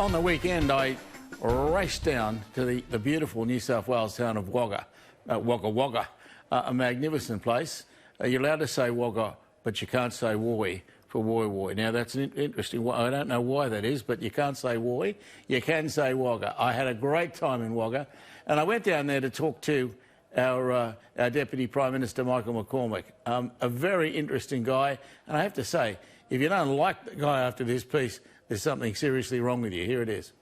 On the weekend, I raced down to the beautiful New South Wales town of Wagga, Wagga, a magnificent place. You're allowed to say Wagga, but you can't say Woy for Woy. Now, that's an interesting one. I don't know why that is, but you can't say Woy. You can say Wagga. I had a great time in Wagga, and I went down there to talk to our Deputy Prime Minister, Michael McCormack, a very interesting guy. And I have to say, if you don't like the guy after this piece, there's something seriously wrong with you. Here it is.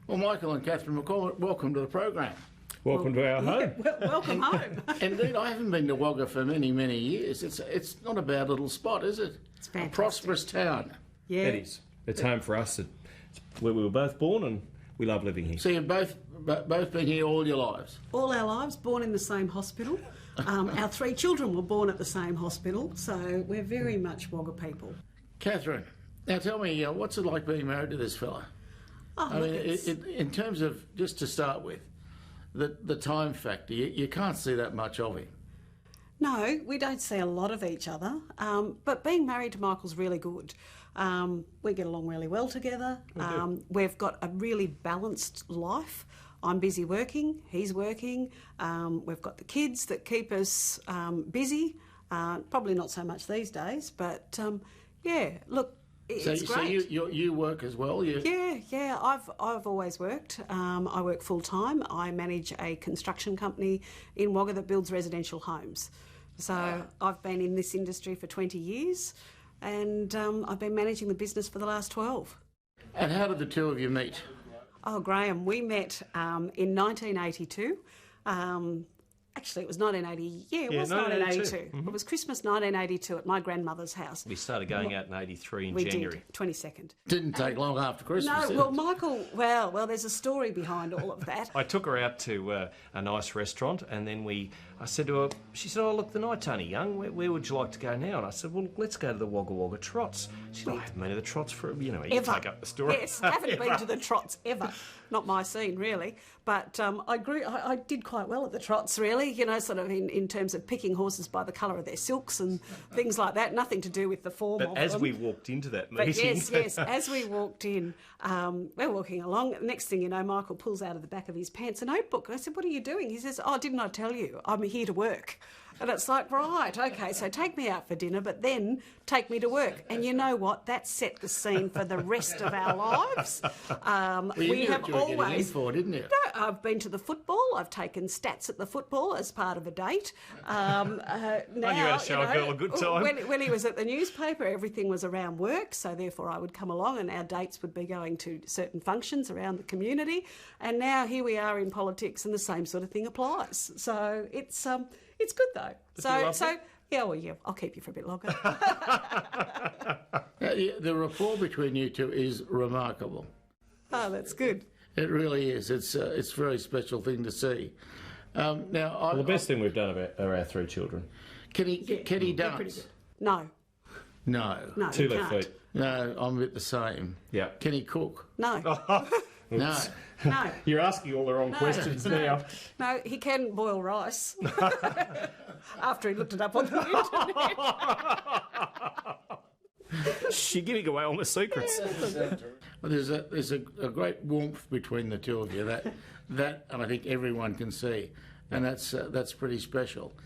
Well, Michael and Catherine McCormack, welcome to the program. Welcome to our home. Welcome home. Indeed, I haven't been to Wagga for many, many years. It's not a bad little spot, is it? It's fantastic. A prosperous town. Yeah. It is. It's home for us. It's where we were both born, and we love living here. So you've both been here all your lives? All our lives, born in the same hospital. Our 3 children were born at the same hospital, so we're very much Wagga people. Catherine, now tell me, what's it like being married to this fella? Oh, I mean, in terms of, just to start with, the time factor, you can't see that much of him. No, we don't see a lot of each other, but being married to Michael's really good. We get along really well together. We've got a really balanced life. I'm busy working, he's working. We've got the kids that keep us busy. Probably not so much these days, but yeah, look, it's great. So you work as well? Yeah. I've always worked. I work full time. I manage a construction company in Wagga that builds residential homes. So I've been in this industry for 20 years, and I've been managing the business for the last 12. And how did the two of you meet? Oh, Graham, we met in 1982. Actually, it was 1980. Yeah, it was 1982. Mm-hmm. It was Christmas 1982 at my grandmother's house. We started going out in 83 in we January. Did, 22nd. Didn't take long after Christmas. No, well, Michael, well, there's a story behind all of that. I took her out to a nice restaurant, and then I said to her, she said, "Oh, look, the night's only young. Where would you like to go now?" And I said, "Well, let's go to the Wagga Wagga Trots." She said, "I haven't been to the Trots for, you take up the story." Yes, haven't been to the Trots ever. Not my scene, really. But I did quite well at the Trots, really, sort of in terms of picking horses by the colour of their silks and things like that. Nothing to do with the form of them. But as we walked into that meeting... But yes, as we walked in, we're walking along. Next thing you know, Michael pulls out of the back of his pants a notebook. I said, "What are you doing?" He says, "Oh, didn't I tell you? I'm here to work." And it's like, right, okay, so take me out for dinner, but then take me to work. And you know what? That set the scene for the rest of our lives. We have always... for, didn't you? No, I've been to the football. I've taken stats at the football as part of a date. Now, you had to show a girl a good time. When he was at the newspaper, everything was around work, so therefore I would come along and our dates would be going to certain functions around the community. And now here we are in politics and the same sort of thing applies. So it's good though. I'll keep you for a bit longer. The rapport between you two is remarkable. Oh, that's good. It really is. It's a very special thing to see. The best thing we've done are our 3 children. Can he dance? No. No. 2 left feet. No, I'm a bit the same. Yeah. Can he cook? No. No. No. You're asking all the wrong questions now. No, he can boil rice. After he looked it up on the internet. She's giving away all the secrets. Well, there's a great warmth between the two of you that and I think everyone can see, and that's pretty special.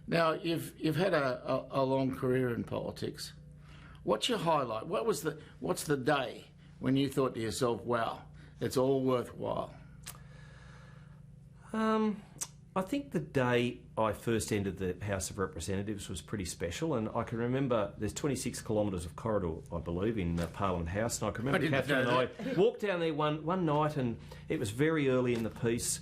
Now you've had a long career in politics. What's your highlight? What's the day when you thought to yourself, "Wow, it's all worthwhile"? I think the day I first entered the House of Representatives was pretty special, and I can remember there's 26 kilometres of corridor, I believe, in Parliament House, and I can remember Catherine and I walked down there one night, and it was very early in the piece,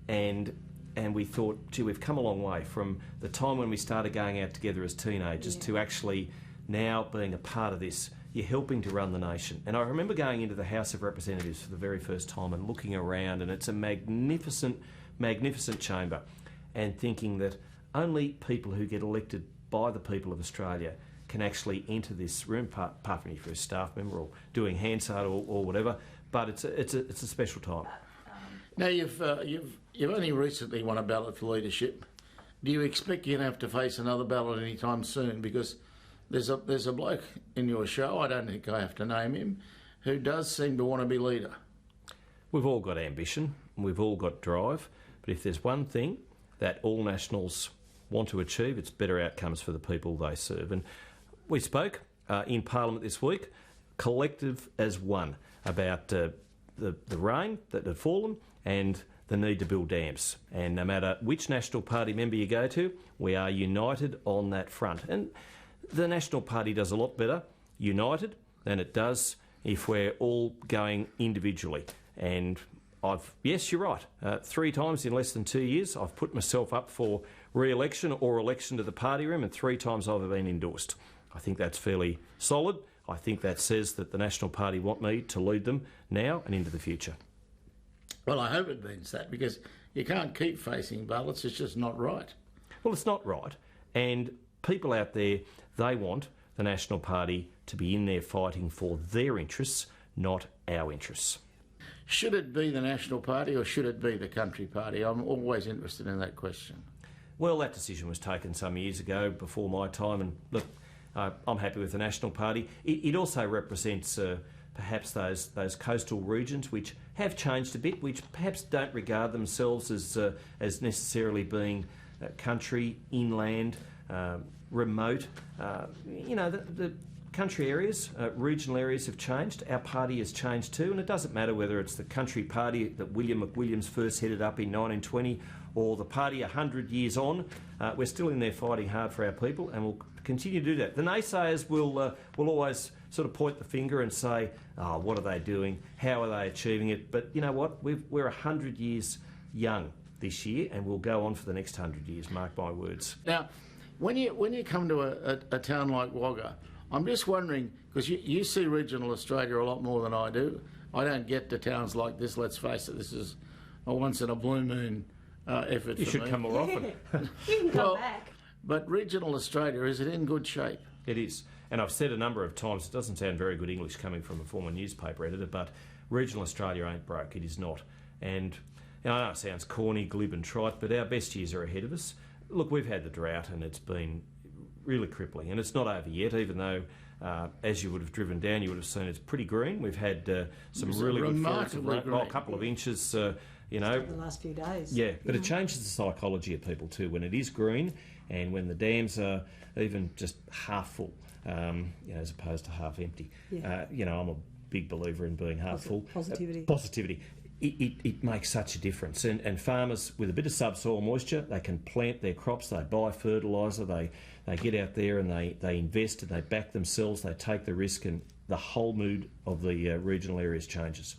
and we thought, gee, we've come a long way from the time when we started going out together as teenagers to actually now being a part of this. You're helping to run the nation. And I remember going into the House of Representatives for the very first time and looking around, and it's a magnificent chamber, and thinking that only people who get elected by the people of Australia can actually enter this room, apart from your first staff member or doing Hansard or whatever. But it's a special time. Now you've only recently won a ballot for leadership. Do you expect you're going to have to face another ballot anytime soon? Because there's a bloke in your show, I don't think I have to name him, who does seem to want to be leader. We've all got ambition, we've all got drive, but if there's one thing that all Nationals want to achieve, it's better outcomes for the people they serve. And we spoke in Parliament this week, collective as one, about the rain that had fallen and the need to build dams. And no matter which National Party member you go to, we are united on that front. And the National Party does a lot better united than it does if we're all going individually. And yes, you're right, 3 times in less than 2 years I've put myself up for re-election or election to the party room, and 3 times I've been endorsed. I think that's fairly solid. I think that says that the National Party want me to lead them now and into the future. Well, I hope it means that, because you can't keep facing ballots. It's just not right. Well, it's not right. And people out there, they want the National Party to be in there fighting for their interests, not our interests. Should it be the National Party or should it be the Country Party? I'm always interested in that question. Well, that decision was taken some years ago, before my time, and look, I'm happy with the National Party. It also represents perhaps those coastal regions which have changed a bit, which perhaps don't regard themselves as necessarily being country, inland, remote. The country areas, regional areas have changed. Our party has changed too, and it doesn't matter whether it's the Country Party that William McWilliams first headed up in 1920 or the party 100 years on. We're still in there fighting hard for our people, and we'll continue to do that. The naysayers will always sort of point the finger and say, oh, what are they doing? How are they achieving it? But you know what? We're 100 years young this year, and we'll go on for the next 100 years, mark my words. Now, when you come to a town like Wagga, I'm just wondering, because you see regional Australia a lot more than I do. I don't get to towns like this, let's face it. This is a once-in-a-blue moon effort for me. You should come more often. You can come back. But regional Australia, is it in good shape? It is. And I've said a number of times, it doesn't sound very good English coming from a former newspaper editor, but regional Australia ain't broke. It is not. And I know it sounds corny, glib and trite, but our best years are ahead of us. Look, we've had the drought and it's been really crippling, and it's not over yet, even though as you would have driven down, you would have seen it's pretty green. We've had some really good falls of rain, a couple of inches, the last few days. Yeah, but it changes the psychology of people too when it is green and when the dams are even just half full, as opposed to half empty. Yeah. I'm a big believer in being half full. Positivity. Positivity. It makes such a difference. And farmers with a bit of subsoil moisture, they can plant their crops, they buy fertiliser, they get out there and they invest and they back themselves, they take the risk, and the whole mood of the regional areas changes.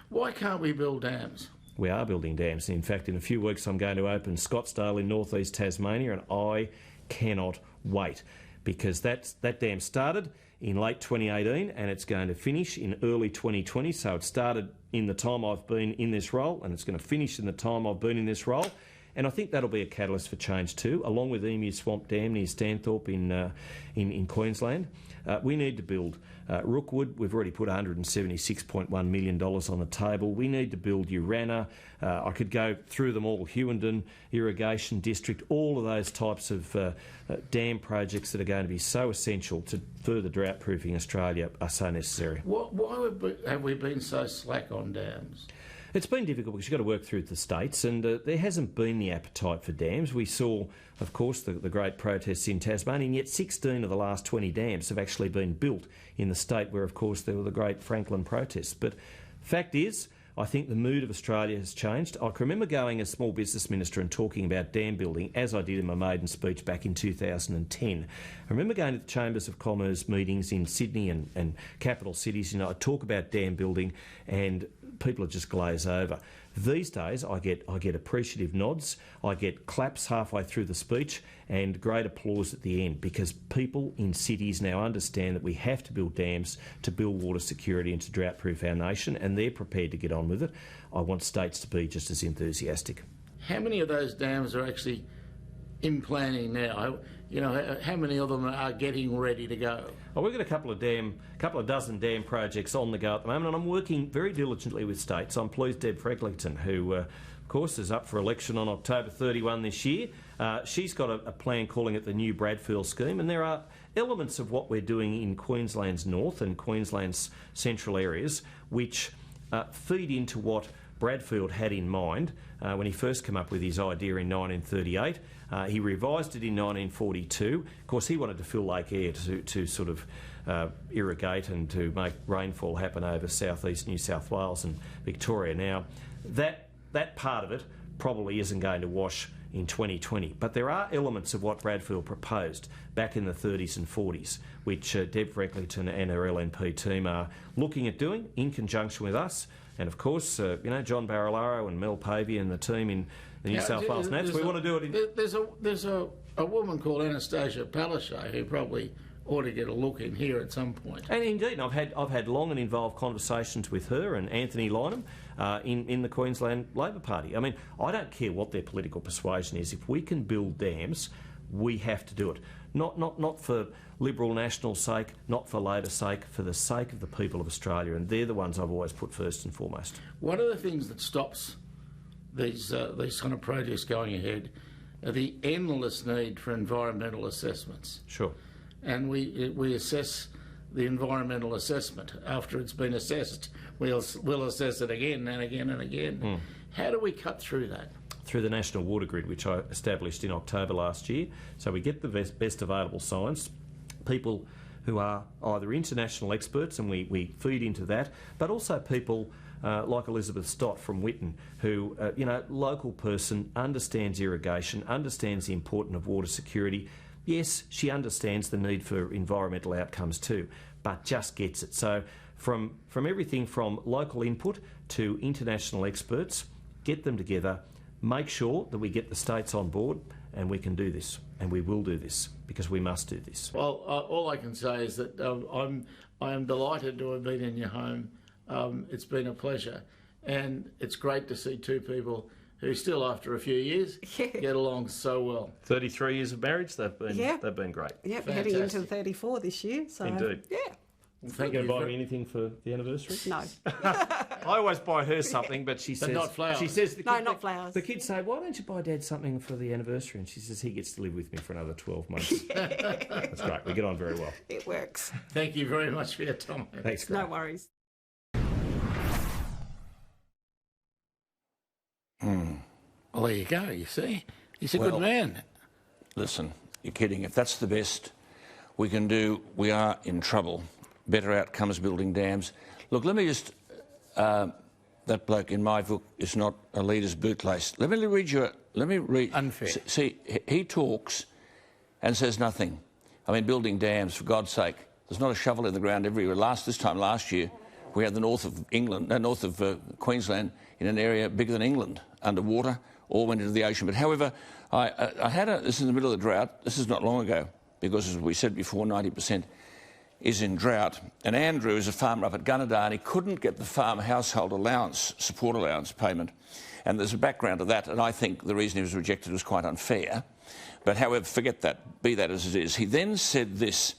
Why can't we build dams? We are building dams. In fact, in a few weeks I'm going to open Scottsdale in northeast Tasmania, and I cannot wait, because that dam started in late 2018 and it's going to finish in early 2020. So it started in the time I've been in this role and it's going to finish in the time I've been in this role. And I think that'll be a catalyst for change too, along with Emu Swamp Dam near Stanthorpe in Queensland. We need to build Rookwood. We've already put $176.1 million on the table. We need to build Urana. I could go through them all. Hewenden Irrigation District, all of those types of dam projects that are going to be so essential to further drought-proofing Australia are so necessary. Why have we been so slack on dams? It's been difficult because you've got to work through the states, and there hasn't been the appetite for dams. We saw, of course, the great protests in Tasmania, and yet 16 of the last 20 dams have actually been built in the state where, of course, there were the great Franklin protests. But fact is, I think the mood of Australia has changed. I can remember going as small business minister and talking about dam building, as I did in my maiden speech back in 2010. I remember going to the Chambers of Commerce meetings in Sydney and capital cities. I'd talk about dam building and people would just glaze over. These days, I get appreciative nods, I get claps halfway through the speech and great applause at the end, because people in cities now understand that we have to build dams to build water security and to drought-proof our nation, and they're prepared to get on with it. I want states to be just as enthusiastic. How many of those dams are actually in planning now? How many of them are getting ready to go? Well, we've got a couple of dozen dam projects on the go at the moment, and I'm working very diligently with states. I'm pleased Deb Frecklington, who, of course, is up for election on October 31 this year. She's got a plan calling it the new Bradfield scheme, and there are elements of what we're doing in Queensland's north and Queensland's central areas which feed into what Bradfield had in mind when he first came up with his idea in 1938. He revised it in 1942. Of course, he wanted to fill Lake Eyre to sort of irrigate and to make rainfall happen over southeast New South Wales and Victoria. Now, that part of it probably isn't going to wash in 2020, but there are elements of what Bradfield proposed back in the 30s and 40s, which Deb Frecklington and her LNP team are looking at doing in conjunction with us. And of course, John Barilaro and Mel Pavey and the team in the New South Wales Nats, we want to do it. There's a woman called Anastasia Palaszczuk who probably ought to get a look in here at some point. And indeed, I've had long and involved conversations with her and Anthony Lynham in the Queensland Labor Party. I mean, I don't care what their political persuasion is. If we can build dams, we have to do it. Not for Liberal National sake, not for Labor's sake, for the sake of the people of Australia, and they're the ones I've always put first and foremost. One of the things that stops these kind of projects going ahead are the endless need for environmental assessments. Sure. And we assess the environmental assessment. After it's been assessed, we'll assess it again and again and again. How do we cut through that? Through the National Water Grid, which I established in October last year. So we get the best available science, people who are either international experts, and we feed into that, but also people like Elizabeth Stott from Whitten, who, local person, understands irrigation, understands the importance of water security. Yes, she understands the need for environmental outcomes too, but just gets it. So from everything from local input to international experts, get them together, make sure that we get the states on board, and we can do this, and we will do this, because we must do this. Well, all I can say is that I am delighted to have been in your home. It's been a pleasure, and it's great to see two people who still, after a few years, get along so well. 33 years of marriage, they've been great. Yeah, we're heading into 34 this year. So, indeed. Yeah. Well, thank you. you. Going to buy me anything for the anniversary? No. I always buy her something, but she says... But not flowers. She says not flowers. The kids say, why don't you buy Dad something for the anniversary? And she says, he gets to live with me for another 12 months. That's great. We get on very well. It works. Thank you very much for your time. Thanks, Graham. No worries. Well, there you go, you see. He's a good man. Listen, you're kidding. If that's the best we can do, we are in trouble. Better outcomes building dams. Look, let me just... that bloke in my book is not a leader's bootlace. Let me read you... Unfair. See, he talks and says nothing. I mean, building dams, for God's sake. There's not a shovel in the ground everywhere. This time last year, we had the north of Queensland in an area bigger than England underwater, all went into the ocean. But however, this is in the middle of the drought. This is not long ago, because as we said before, 90% is in drought. And Andrew is a farmer up at Gunnedah, and he couldn't get the farm household allowance, support allowance payment. And there's a background to that, and I think the reason he was rejected was quite unfair. But however, forget that, be that as it is. He then said this: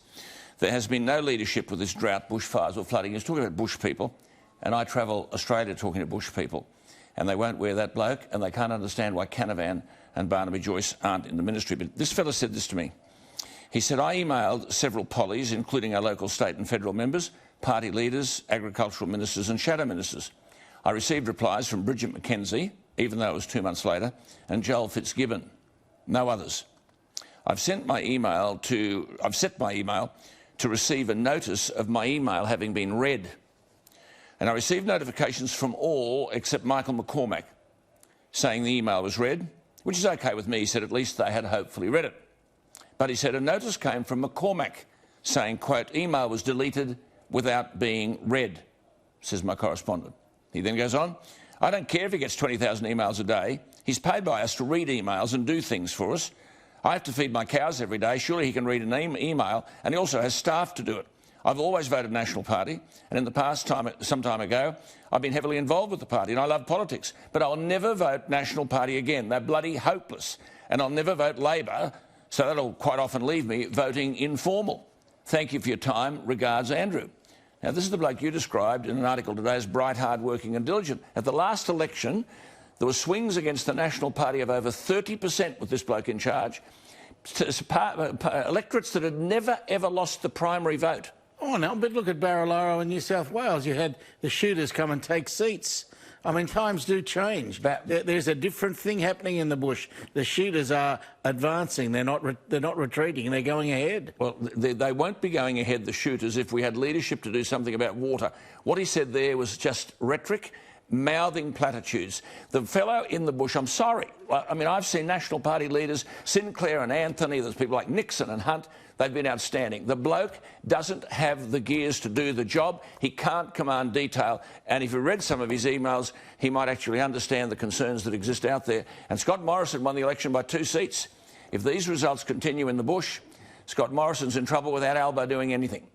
there has been no leadership with this drought, bushfires or flooding. He's talking about bush people, and I travel Australia talking to bush people, and they won't wear that bloke, and they can't understand why Canavan and Barnaby Joyce aren't in the ministry. But this fella said this to me. He said, I emailed several pollies, including our local state and federal members, party leaders, agricultural ministers and shadow ministers. I received replies from Bridget McKenzie, even though it was 2 months later, and Joel Fitzgibbon. No others. I've set my email to receive a notice of my email having been read. And I received notifications from all except Michael McCormack saying the email was read, which is OK with me. He said at least they had hopefully read it. But he said a notice came from McCormack saying, quote, email was deleted without being read, says my correspondent. He then goes on, I don't care if he gets 20,000 emails a day. He's paid by us to read emails and do things for us. I have to feed my cows every day. Surely he can read an email, and he also has staff to do it. I've always voted National Party, and in the past, some time ago, I've been heavily involved with the party, and I love politics. But I'll never vote National Party again. They're bloody hopeless. And I'll never vote Labor, so that'll quite often leave me voting informal. Thank you for your time. Regards, Andrew. Now, this is the bloke you described in an article today as bright, hard-working and diligent. At the last election, there were swings against the National Party of over 30% with this bloke in charge. electorates that had never, ever lost the primary vote. Oh, no, but look at Barilaro in New South Wales. You had the shooters come and take seats. I mean, times do change. There's a different thing happening in the bush. The shooters are advancing. They're not retreating. They're going ahead. Well, they won't be going ahead, the shooters, if we had leadership to do something about water. What he said there was just rhetoric, mouthing platitudes. The fellow in the bush, I'm sorry. I mean, I've seen National Party leaders, Sinclair and Anthony, there's people like Nixon and Hunt, they've been outstanding. The bloke doesn't have the gears to do the job. He can't command detail. And if you read some of his emails, he might actually understand the concerns that exist out there. And Scott Morrison won the election by 2 seats. If these results continue in the bush, Scott Morrison's in trouble without Albo doing anything.